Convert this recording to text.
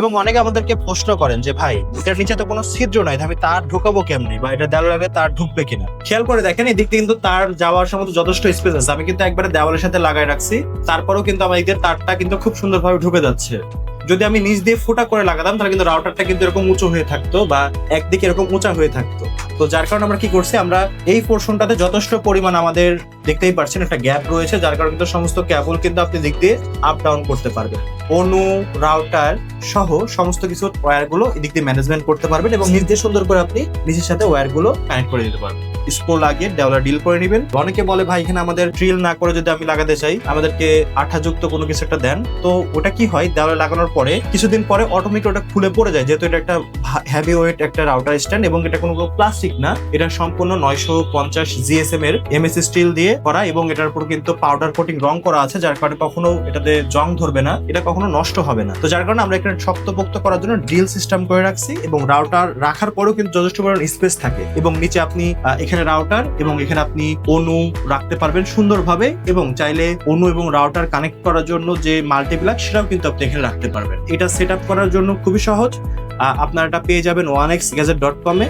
এবং অনেকে আমাদেরকে প্রশ্ন করেন যে ভাই এটার নিচে তো কোনো ছিদ্র নাই, আমি তার ঢুকাবো কেমনি, বা এটা দেওয়ালে লাগলে তার ঢুকবে কিনা। খেয়াল করে দেখেন এই দিকটা কিন্তু তার যাওয়ার সময় যথেষ্ট স্পেস আছে, আমি কিন্তু একবারে দেওয়ালের সাথে লাগাই রাখছি, তারপরেও কিন্তু আমার এদিকে তারটা কিন্তু খুব সুন্দরভাবে ঢুকে যাচ্ছে। যদি আমি নিচ দিয়ে ফুটা করে লাগাতাম তাহলে কিন্তু রাউটারটা কিন্তু এরকম উঁচু হয়ে থাকতো বা একদিকে এরকম উঁচা হয়ে থাকতো। তো যার কারণে আমরা কি করছি, আমরা এই পোর্শনটাতে যথেষ্ট পরিমাণ আমাদের দেখতেই পাচ্ছেন একটা গ্যাপ রয়েছে, যার কারণে কিন্তু সমস্ত কেবল কিন্তু আপনি দিক দিয়ে আপ ডাউন করতে পারবেন। অনু রাউটার সহ সমস্ত কিছু ওয়্যার গুলো এদিক দিয়ে ম্যানেজমেন্ট করতে পারবেন এবং নিচ দিয়ে সুন্দর করে আপনি নিচের সাথে ওয়্যার গুলো কানেক্ট করে দিতে পারবেন। স্ক্রু লাগিয়ে দেওয়ালে ডিল করে নেবেন। অনেকে বলে ভাই এখানে আমাদের ড্রিল না করে যদি আমি লাগাতে চাই আমাদেরকে আঠাযুক্ত কোনো কিছু একটা দেন। তো ওটা কি হয়, দেওয়ালে লাগানোর পরে কিছুদিন পরে অটোমেটিক ওটা খুলে পড়ে যায়, যেহেতু এটা একটা হেভি ওয়েট একটা রাউটার স্ট্যান্ড এবং এটা কোনো প্লাস্টিক না, এটা সম্পূর্ণ 950 জিএসএম এর এমএস স্টিল দিয়ে করা এবং এটার উপর কিন্তু পাউডার কোটিং রং করা আছে, যার কারণে কখনো এটাতে জং ধরবে না, এটা কখনো নষ্ট হবে না। তো যার কারণে আমরা এখানে শক্তপোক্ত করার জন্য ড্রিল সিস্টেম করে রাখছি এবং রাউটার রাখার পরেও কিন্তু যথেষ্ট পরিমাণ স্পেস থাকে এবং নিচে আপনি এখানে রাউটার এবং এখানে আপনি অনু রাখতে পারবেন সুন্দরভাবে, এবং চাইলে অনু এবং রাউটার কানেক্ট করার জন্য যে মাল্টিপ্লাগ সেটাও কিন্তু আপনি এখানে রাখতে পারবেন। এটা সেট আপ করার জন্য খুবই সহজ। আপনারা এটা পেয়ে যাবেন 1xgadget.com এ।